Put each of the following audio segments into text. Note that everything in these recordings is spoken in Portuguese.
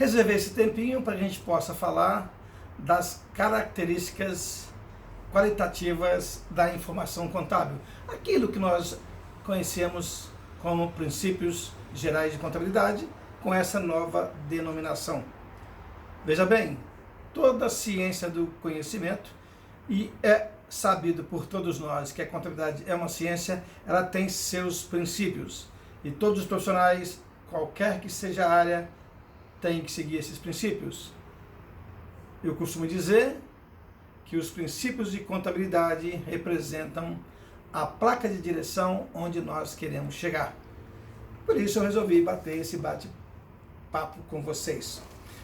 reservei esse tempinho para que a gente possa falar das características qualitativas da informação contábil, aquilo que nós conhecemos como princípios gerais de contabilidade, com essa nova denominação. Veja bem, toda a ciência do conhecimento, e é sabido por todos nós que a contabilidade é uma ciência, ela tem seus princípios, e todos os profissionais, qualquer que seja a área, têm que seguir esses princípios. Eu costumo dizer que os princípios de contabilidade representam a placa de direção onde nós queremos chegar. Por isso eu resolvi bater esse bate-papo com vocês.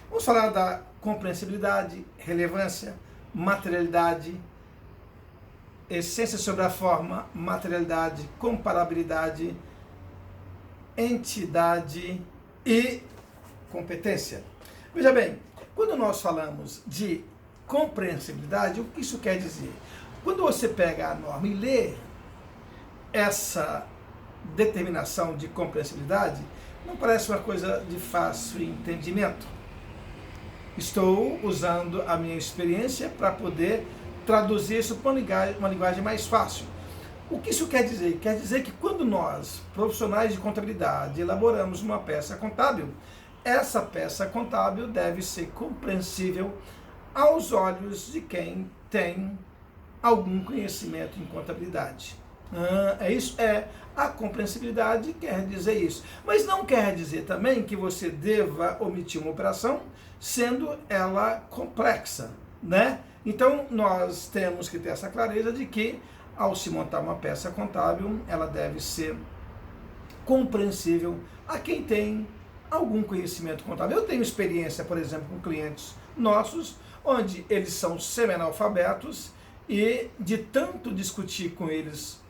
Vamos falar da compreensibilidade, relevância, materialidade, essência sobre a forma, materialidade, comparabilidade, entidade e competência. Veja bem, quando nós falamos de compreensibilidade, o que isso quer dizer? Quando você pega a norma e lê essa determinação de compreensibilidade, não parece uma coisa de fácil entendimento. Estou usando a minha experiência para poder traduzir isso para uma linguagem mais fácil. O que isso quer dizer? Quer dizer que quando nós, profissionais de contabilidade, elaboramos uma peça contábil, essa peça contábil deve ser compreensível aos olhos de quem tem algum conhecimento em contabilidade. É isso? A compreensibilidade quer dizer isso. Mas não quer dizer também que você deva omitir uma operação, sendo ela complexa, né? Então, nós temos que ter essa clareza de que, ao se montar uma peça contábil, ela deve ser compreensível a quem tem algum conhecimento contábil. Eu tenho experiência, por exemplo, com clientes nossos, onde eles são semi-analfabetos e de tanto discutir com eles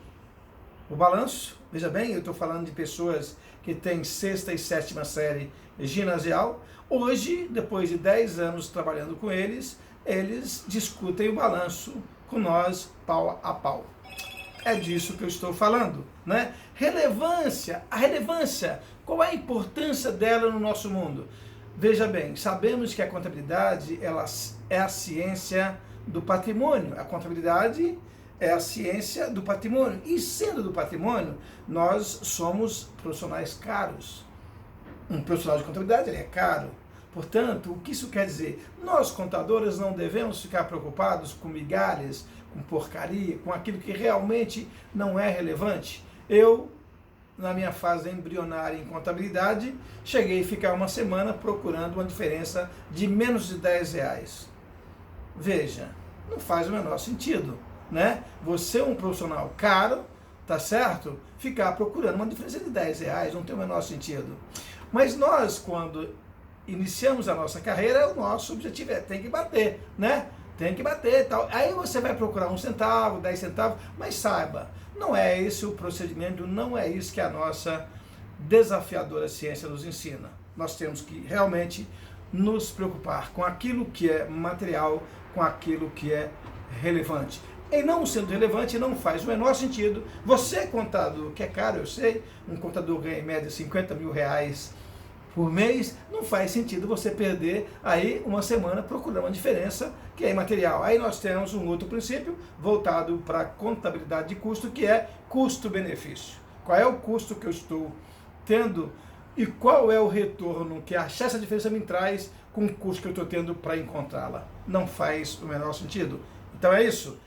o balanço, veja bem, eu estou falando de pessoas que têm 6ª e 7ª série ginasial, hoje, depois de 10 anos trabalhando com eles, eles discutem o balanço com nós pau a pau. É disso que eu estou falando, né? Relevância, a relevância, qual é a importância dela no nosso mundo? Veja bem, sabemos que a contabilidade ela é a ciência do patrimônio. A contabilidade é a ciência do patrimônio. E sendo do patrimônio, nós somos profissionais caros. Um profissional de contabilidade ele é caro. Portanto, o que isso quer dizer? Nós, contadores, não devemos ficar preocupados com migalhas, com porcaria, com aquilo que realmente não é relevante. Eu, na minha fase embrionária em contabilidade, cheguei a ficar uma semana procurando uma diferença de menos de R$10. Veja, não faz o menor sentido, né? Você é um profissional caro, tá certo? Ficar procurando uma diferença de R$10 não tem o menor sentido. Mas nós, quando iniciamos a nossa carreira, o nosso objetivo tem que bater, né? Tem que bater e tal. Aí você vai procurar 1 centavo, 10 centavos, mas saiba, não é esse o procedimento, não é isso que a nossa desafiadora ciência nos ensina. Nós temos que realmente nos preocupar com aquilo que é material, com aquilo que é relevante. E não sendo relevante, não faz o menor sentido. Você, contador, que é caro, eu sei, um contador ganha em média R$50 mil por mês, não faz sentido você perder aí uma semana procurando uma diferença que é imaterial. Aí nós temos um outro princípio voltado para a contabilidade de custo, que é custo-benefício. Qual é o custo que eu estou tendo e qual é o retorno que achar essa diferença me traz com o custo que eu estou tendo para encontrá-la? Não faz o menor sentido. Então é isso.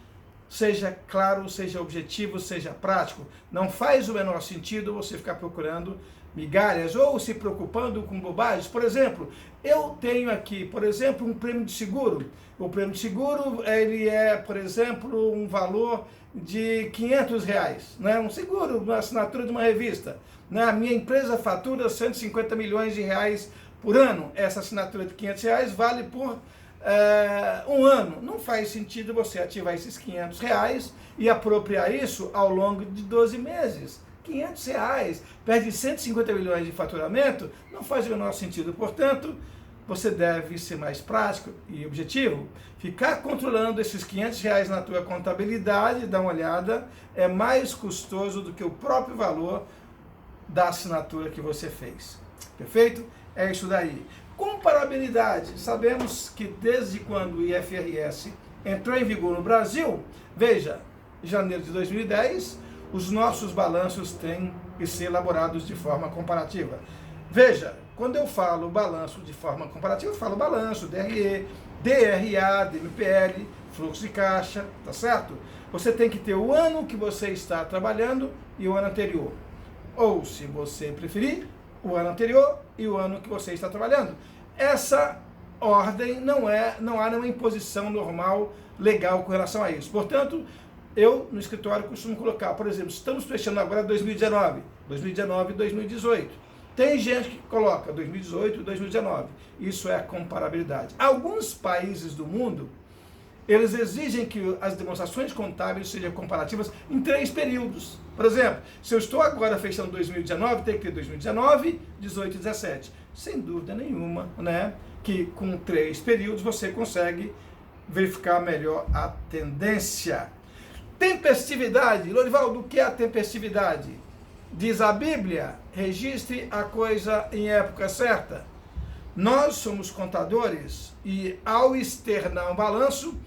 Seja claro, seja objetivo, seja prático. Não faz o menor sentido você ficar procurando migalhas ou se preocupando com bobagens. Por exemplo, eu tenho aqui, por exemplo, um prêmio de seguro. O prêmio de seguro, ele é, por exemplo, um valor de R$500, né? Um seguro, uma assinatura de uma revista. Né? A minha empresa fatura R$150 milhões por ano. Essa assinatura de R$500 vale por um ano. Não faz sentido você ativar esses R$500 e apropriar isso ao longo de 12 meses. R$500, perde 150 milhões de faturamento, não faz o menor sentido. Portanto, você deve ser mais prático e objetivo. Ficar controlando esses R$500 na tua contabilidade, dá uma olhada, é mais custoso do que o próprio valor da assinatura que você fez. Perfeito? É isso daí. Comparabilidade. comparabilidade. Sabemos que desde quando o IFRS entrou em vigor no Brasil, veja, janeiro de 2010, os nossos balanços têm que ser elaborados de forma comparativa. Veja, quando eu falo balanço de forma comparativa, eu falo balanço, DRE, DRA, DMPL, fluxo de caixa, tá certo? Você tem que ter o ano que você está trabalhando e o ano anterior. Ou, se você preferir, o ano anterior e o ano que você está trabalhando. Essa ordem não há nenhuma imposição normal, legal com relação a isso. Portanto, eu no escritório costumo colocar, por exemplo, estamos fechando agora 2019 e 2018. Tem gente que coloca 2018 e 2019. Isso é a comparabilidade. Alguns países do mundo, eles exigem que as demonstrações contábeis sejam comparativas em 3 períodos. Por exemplo, se eu estou agora fechando 2019, tem que ter 2019, 18 e 17. Sem dúvida nenhuma, né, que com 3 períodos você consegue verificar melhor a tendência. Tempestividade. Lorivaldo, o que é a tempestividade? Diz a Bíblia, registre a coisa em época certa. Nós somos contadores e, ao externar um balanço,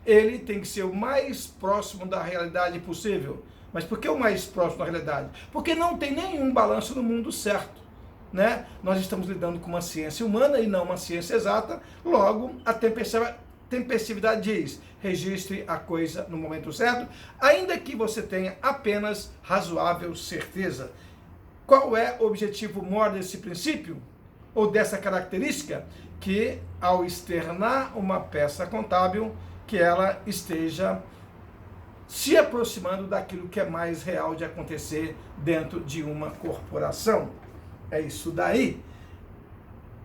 ele tem que ser o mais próximo da realidade possível. Mas por que o mais próximo da realidade? Porque não tem nenhum balanço no mundo certo, né? Nós estamos lidando com uma ciência humana e não uma ciência exata, logo a tempestividade diz, registre a coisa no momento certo, ainda que você tenha apenas razoável certeza. Qual é o objetivo maior desse princípio? Ou dessa característica? Que ao externar uma peça contábil, que ela esteja se aproximando daquilo que é mais real de acontecer dentro de uma corporação. É isso daí.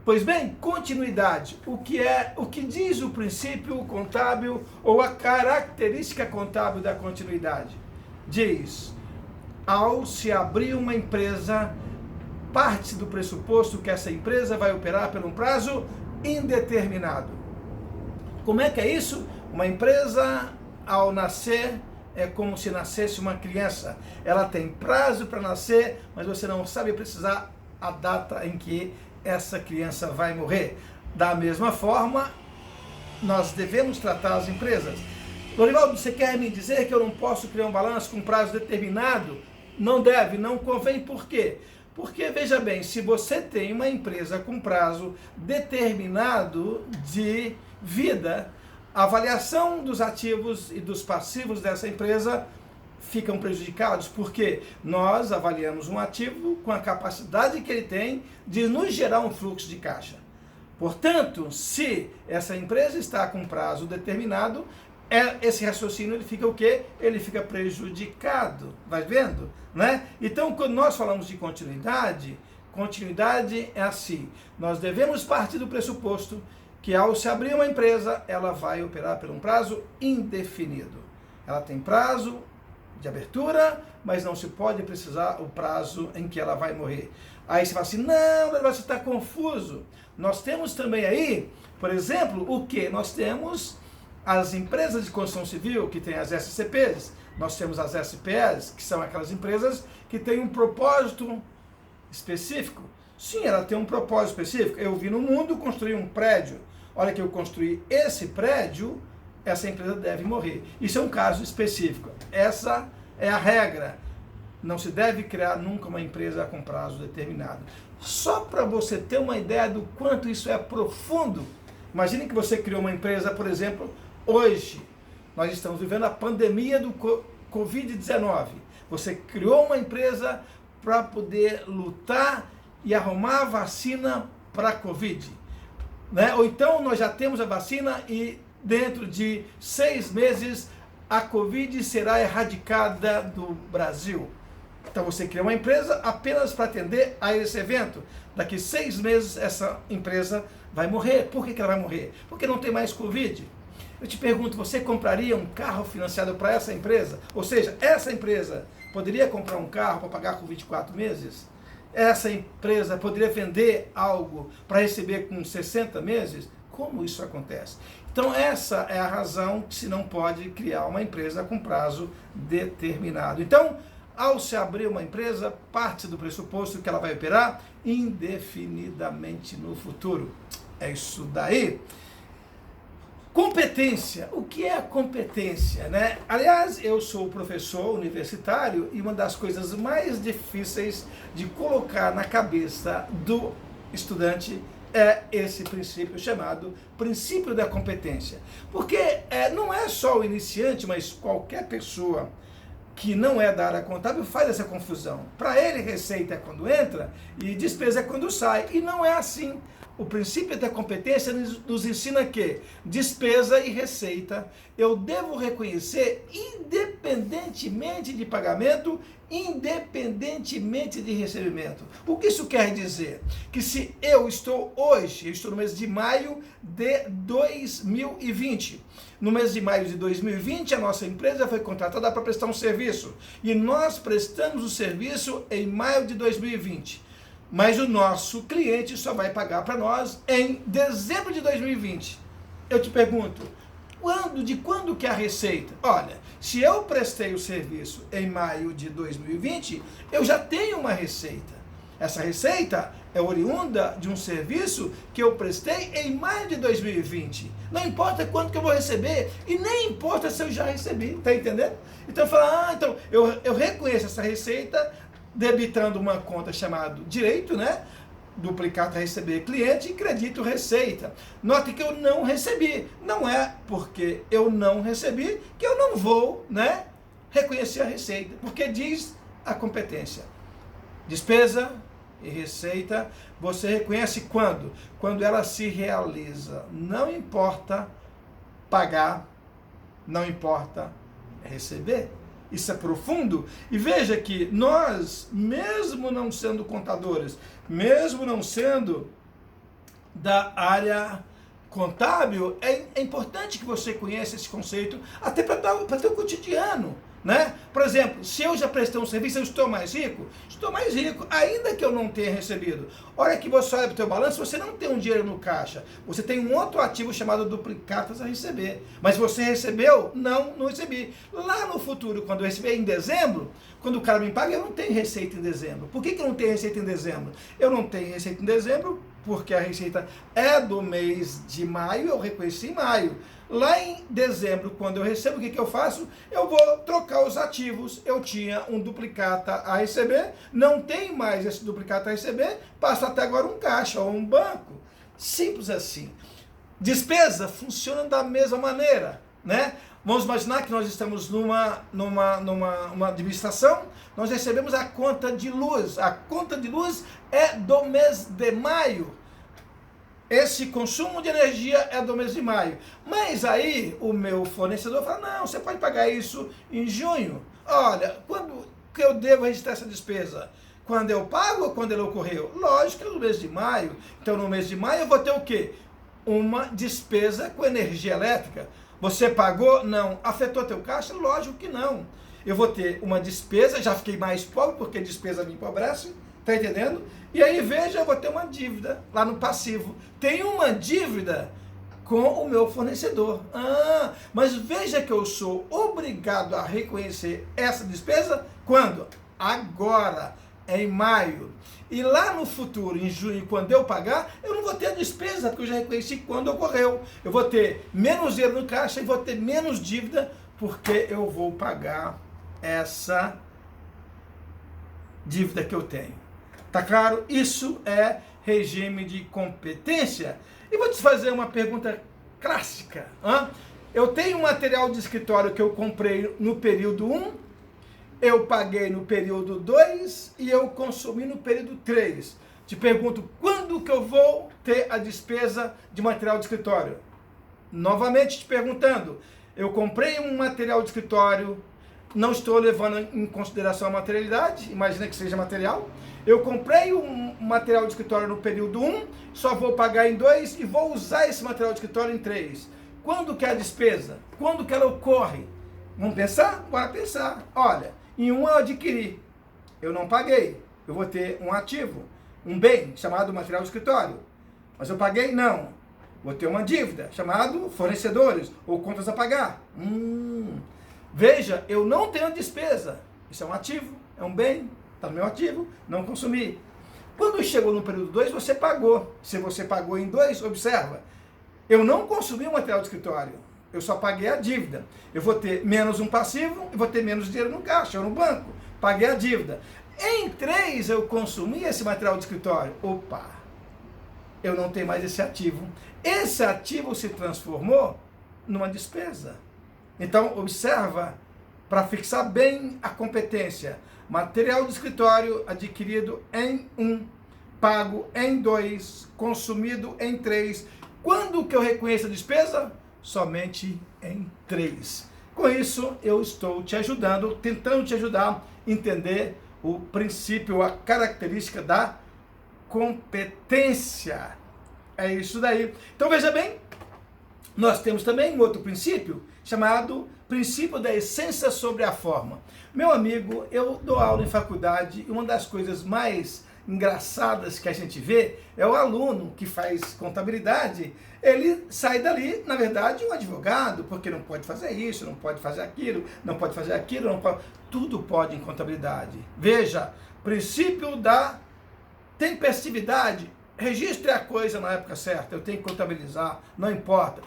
Pois bem, continuidade. O que diz o princípio contábil ou a característica contábil da continuidade? Diz, ao se abrir uma empresa, parte do pressuposto que essa empresa vai operar por um prazo indeterminado. Como é que é isso? Uma empresa, ao nascer, é como se nascesse uma criança. Ela tem prazo para nascer, mas você não sabe precisar a data em que essa criança vai morrer. Da mesma forma, nós devemos tratar as empresas. Lorivaldo, você quer me dizer que eu não posso criar um balanço com prazo determinado? Não deve, não convém. Por quê? Porque, veja bem, se você tem uma empresa com prazo determinado de vida, a avaliação dos ativos e dos passivos dessa empresa ficam prejudicados, porque nós avaliamos um ativo com a capacidade que ele tem de nos gerar um fluxo de caixa. Portanto, se essa empresa está com prazo determinado, esse raciocínio ele fica o quê? Ele fica prejudicado, vai vendo? Né? Então, quando nós falamos de continuidade, continuidade é assim, nós devemos partir do pressuposto que ao se abrir uma empresa, ela vai operar por um prazo indefinido. Ela tem prazo de abertura, mas não se pode precisar o prazo em que ela vai morrer. Aí você fala assim, não, você está confuso. Nós temos também aí, por exemplo, o que? Nós temos as empresas de construção civil, que tem as SCPs, nós temos as SPs, que são aquelas empresas que têm um propósito específico. Sim, ela tem um propósito específico. Eu vi no mundo construir um prédio. Olha que eu construí esse prédio, essa empresa deve morrer. Isso é um caso específico. Essa é a regra. Não se deve criar nunca uma empresa com prazo determinado. Só para você ter uma ideia do quanto isso é profundo. Imagine que você criou uma empresa, por exemplo, hoje. Nós estamos vivendo a pandemia do Covid-19. Você criou uma empresa para poder lutar e arrumar a vacina para a Covid. Né? Ou então nós já temos a vacina e dentro de 6 meses a Covid será erradicada do Brasil. Então você cria uma empresa apenas para atender a esse evento. Daqui 6 meses essa empresa vai morrer. Por que ela vai morrer? Porque não tem mais Covid. Eu te pergunto, você compraria um carro financiado para essa empresa? Ou seja, essa empresa poderia comprar um carro para pagar com 24 meses? Essa empresa poderia vender algo para receber com 60 meses? Como isso acontece? Então essa é a razão que se não pode criar uma empresa com prazo determinado. Então, ao se abrir uma empresa, parte do pressuposto que ela vai operar indefinidamente no futuro. É isso daí. Competência. O que é a competência, né? Aliás, eu sou professor universitário e uma das coisas mais difíceis de colocar na cabeça do estudante é esse princípio chamado princípio da competência. Porque não é só o iniciante, mas qualquer pessoa que não é da área contábil faz essa confusão. Para ele, receita é quando entra e despesa é quando sai. E não é assim. O princípio da competência nos ensina que despesa e receita eu devo reconhecer independentemente de pagamento, independentemente de recebimento. O que isso quer dizer? Que se eu estou no mês de maio de 2020. No mês de maio de 2020, a nossa empresa foi contratada para prestar um serviço. E nós prestamos o serviço em maio de 2020. Mas o nosso cliente só vai pagar para nós em dezembro de 2020. Eu te pergunto, de quando que é a receita? Olha, se eu prestei o serviço em maio de 2020, eu já tenho uma receita. Essa receita é oriunda de um serviço que eu prestei em maio de 2020. Não importa quanto que eu vou receber e nem importa se eu já recebi, tá entendendo? Então eu falo, então eu reconheço essa receita debitando uma conta chamada direito, né? Duplicata receber cliente e credito receita. Note que eu não recebi. Não é porque eu não recebi que eu não vou, né, reconhecer a receita. Porque diz a competência. Despesa e receita, você reconhece quando? Quando ela se realiza. Não importa pagar, não importa receber. Isso é profundo. E veja que nós, mesmo não sendo contadores, mesmo não sendo da área contábil, é importante que você conheça esse conceito, até para o teu cotidiano. Né? Por exemplo, se eu já prestei um serviço, eu estou mais rico? Estou mais rico, ainda que eu não tenha recebido. Olha que você olha para o teu balanço, você não tem um dinheiro no caixa. Você tem um outro ativo chamado duplicatas a receber. Mas você recebeu? Não recebi. Lá no futuro, quando eu receber em dezembro, quando o cara me paga, eu não tenho receita em dezembro. Por que eu não tenho receita em dezembro? Eu não tenho receita em dezembro porque a receita é do mês de maio, eu reconheci em maio. Lá em dezembro, quando eu recebo, o que eu faço? Eu vou trocar os ativos. Eu tinha um duplicata a receber, não tem mais esse duplicata a receber, passo até agora um caixa ou um banco. Simples assim. Despesa funciona da mesma maneira, né? Vamos imaginar que nós estamos numa administração, nós recebemos a conta de luz. A conta de luz é do mês de maio. Esse consumo de energia é do mês de maio. Mas aí o meu fornecedor fala, não, você pode pagar isso em junho. Olha, quando que eu devo registrar essa despesa? Quando eu pago ou quando ela ocorreu? Lógico que é no mês de maio. Então no mês de maio eu vou ter o quê? Uma despesa com energia elétrica. Você pagou? Não. Afetou teu caixa? Lógico que não. Eu vou ter uma despesa, já fiquei mais pobre porque despesa me empobrece. Tá entendendo? E aí, veja, eu vou ter uma dívida lá no passivo. Tem uma dívida com o meu fornecedor. Mas veja que eu sou obrigado a reconhecer essa despesa quando? Agora, em maio. E lá no futuro, em junho, quando eu pagar, eu não vou ter a despesa, porque eu já reconheci quando ocorreu. Eu vou ter menos dinheiro no caixa e vou ter menos dívida, porque eu vou pagar essa dívida que eu tenho. Tá claro? Isso é regime de competência. E vou te fazer uma pergunta clássica. Eu tenho um material de escritório que eu comprei no período 1, eu paguei no período 2 e eu consumi no período 3. Te pergunto, quando que eu vou ter a despesa de material de escritório? Novamente te perguntando, eu comprei um material de escritório, não estou levando em consideração a materialidade, imagina que seja material. Eu comprei um material de escritório no período 1, só vou pagar em 2 e vou usar esse material de escritório em 3. Quando que é a despesa? Quando que ela ocorre? Vamos pensar? Bora pensar. Olha, em 1 eu adquiri, eu não paguei, eu vou ter um ativo, um bem chamado material de escritório. Mas eu paguei? Não. Vou ter uma dívida chamado fornecedores ou contas a pagar. Veja, eu não tenho despesa. Isso é um ativo, é um bem, está no meu ativo, não consumi. Quando chegou no período 2, você pagou. Se você pagou em 2, observa, eu não consumi o material de escritório, eu só paguei a dívida. Eu vou ter menos um passivo e vou ter menos dinheiro no caixa ou no banco. Paguei a dívida. Em 3, eu consumi esse material de escritório. Opa, eu não tenho mais esse ativo. Esse ativo se transformou numa despesa. Então, observa, para fixar bem a competência, material de escritório adquirido em 1, pago em 2, consumido em 3. Quando que eu reconheço a despesa? Somente em 3. Com isso, eu estou te ajudando, tentando te ajudar a entender o princípio, a característica da competência. É isso daí. Então, veja bem, nós temos também um outro princípio, chamado princípio da essência sobre a forma. Meu amigo, eu dou aula em faculdade e uma das coisas mais engraçadas que a gente vê é o aluno que faz contabilidade, ele sai dali, na verdade, um advogado, porque não pode fazer isso, não pode fazer aquilo, não pode fazer aquilo, não pode... Tudo pode em contabilidade. Veja, princípio da tempestividade, registre a coisa na época certa, eu tenho que contabilizar, não importa.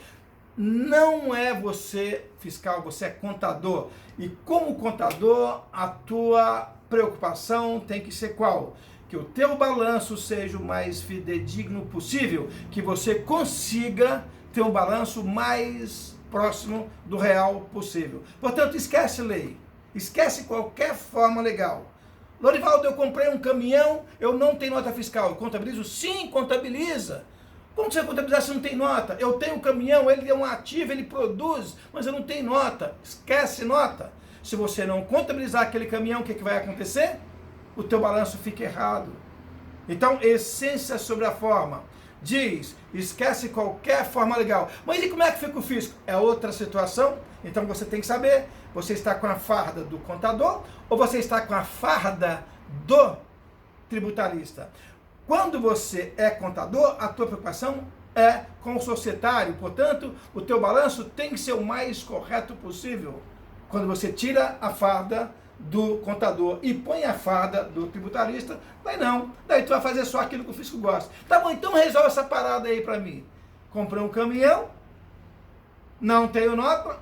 Não é você fiscal, você é contador. E como contador, a tua preocupação tem que ser qual? Que o teu balanço seja o mais fidedigno possível, que você consiga ter um balanço mais próximo do real possível. Portanto, esquece lei, esquece qualquer forma legal. Lorivaldo, eu comprei um caminhão, eu não tenho nota fiscal, eu contabilizo? Sim, contabiliza. Como você vai contabilizar se não tem nota? Eu tenho um caminhão, ele é um ativo, ele produz, mas eu não tenho nota. Esquece nota. Se você não contabilizar aquele caminhão, o que vai acontecer? O teu balanço fica errado. Então, essência sobre a forma. Diz, esquece qualquer forma legal. Mas e como é que fica o fisco? É outra situação. Então, você tem que saber, você está com a farda do contador ou você está com a farda do tributarista? Quando você é contador, a tua preocupação é com o societário, portanto, o teu balanço tem que ser o mais correto possível. Quando você tira a farda do contador e põe a farda do tributarista, daí não, daí tu vai fazer só aquilo que o fisco gosta. Tá bom, então resolve essa parada aí para mim. Comprei um caminhão, não tenho nota,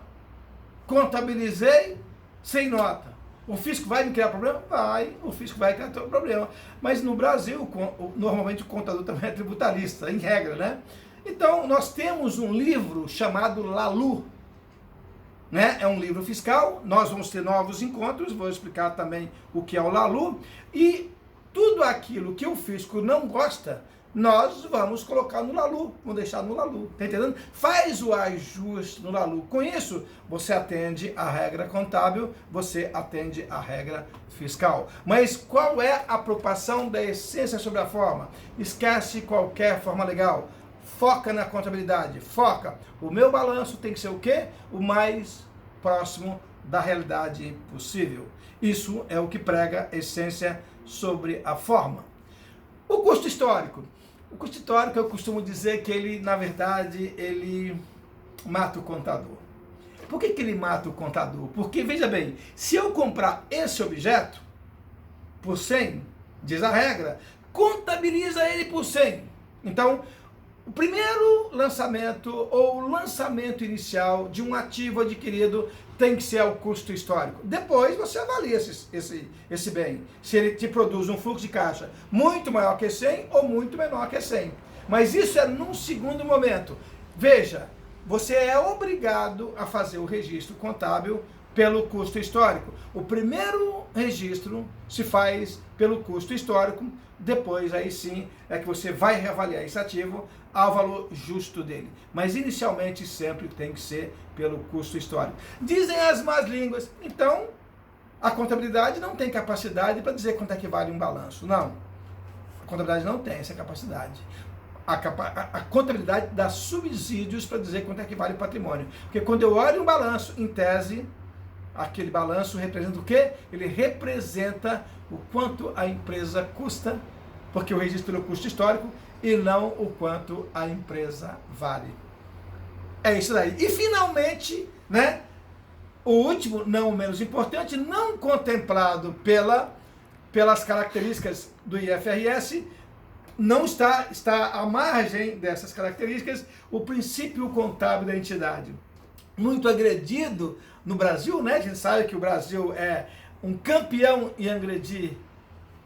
contabilizei sem nota. O fisco vai me criar problema? Vai, o fisco vai criar problema. Mas no Brasil, normalmente o contador também é tributarista, em regra, né? Então, nós temos um livro chamado LALU, né? É um livro fiscal, nós vamos ter novos encontros, vou explicar também o que é o LALU, e tudo aquilo que o fisco não gosta, nós vamos colocar no LALU, vamos deixar no LALU, tá entendendo? Faz o ajuste no LALU. Com isso, você atende a regra contábil, você atende a regra fiscal. Mas qual é a preocupação da essência sobre a forma? Esquece qualquer forma legal. Foca na contabilidade, foca. O meu balanço tem que ser o quê? O mais próximo da realidade possível. Isso é o que prega a essência sobre a forma. O custo histórico. O custo histórico, eu costumo dizer que ele, na verdade, ele mata o contador. Por que ele mata o contador? Porque, veja bem, se eu comprar esse objeto por 100, diz a regra, contabiliza ele por 100. Então, o primeiro lançamento ou o lançamento inicial de um ativo adquirido tem que ser o custo histórico. Depois você avalia esse bem, se ele te produz um fluxo de caixa muito maior que 100 ou muito menor que 100. Mas isso é num segundo momento. Veja, você é obrigado a fazer o registro contábil pelo custo histórico. O primeiro registro se faz pelo custo histórico, depois aí sim é que você vai reavaliar esse ativo ao valor justo dele. Mas inicialmente sempre tem que ser pelo custo histórico. Dizem as más línguas, então a contabilidade não tem capacidade para dizer quanto é que vale um balanço. Não, a contabilidade não tem essa capacidade. A contabilidade dá subsídios para dizer quanto é que vale o patrimônio. Porque quando eu olho um balanço, em tese, aquele balanço representa o quê? Ele representa o quanto a empresa custa, porque o registro é o custo histórico, e não o quanto a empresa vale. É isso daí. E finalmente, né, o último, não o menos importante, não contemplado pela pelas características do IFRS, não está à margem dessas características o princípio contábil da entidade. Muito agredido no Brasil, né? A gente sabe que o Brasil é um campeão em agredir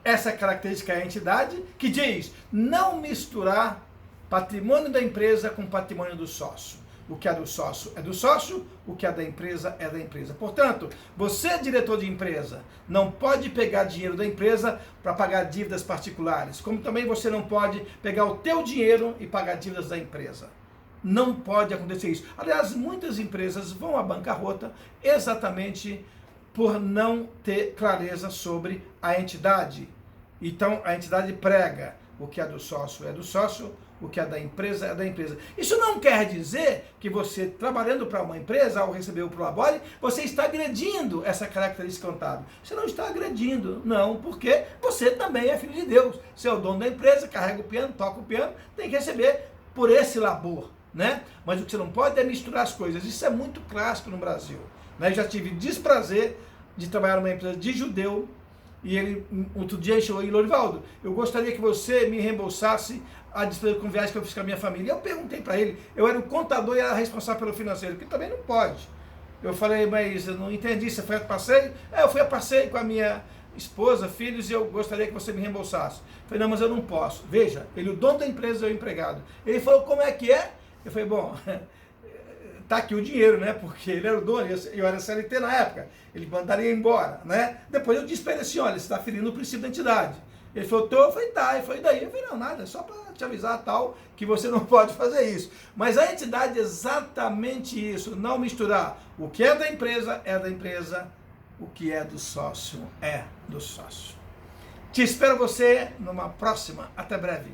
essa característica da entidade, que diz não misturar patrimônio da empresa com patrimônio do sócio. O que é do sócio é do sócio, o que é da empresa é da empresa. Portanto, você, diretor de empresa, não pode pegar dinheiro da empresa para pagar dívidas particulares, como também você não pode pegar o teu dinheiro e pagar dívidas da empresa. Não pode acontecer isso. Aliás, muitas empresas vão à bancarrota exatamente por não ter clareza sobre a entidade. Então, a entidade prega o que é do sócio, o que é da empresa é da empresa. Isso não quer dizer que você, trabalhando para uma empresa, ao receber o Prolabore, você está agredindo essa característica contábil. Você não está agredindo, não, porque você também é filho de Deus. Você é o dono da empresa, carrega o piano, toca o piano, tem que receber por esse labor, né? Mas o que você não pode é misturar as coisas. Isso é muito clássico no Brasil, né? Eu já tive desprazer de trabalhar numa empresa de judeu, e ele, outro dia, chegou e Lorivaldo, eu gostaria que você me reembolsasse a despesa com viagem que eu fiz com a minha família. Eu perguntei para ele, eu era o contador e era responsável pelo financeiro, que também não pode. Eu falei, mas eu não entendi, você foi a passeio? Eu fui a passeio com a minha esposa, filhos, e eu gostaria que você me reembolsasse. Eu falei, não, mas eu não posso. Veja, ele, o dono da empresa, é o empregado. Ele falou, como é que é? Eu falei, bom, tá aqui o dinheiro, né? Porque ele era o dono, eu era CLT na época, ele mandaria embora, né? Depois eu disse para ele assim, olha, você está ferindo o princípio da entidade. Ele falou, eu falei, tá, ele falou, e daí? Eu falei, não, nada, é só para te avisar tal, que você não pode fazer isso. Mas a entidade é exatamente isso, não misturar o que é da empresa, o que é do sócio é do sócio. Te espero você numa próxima, até breve.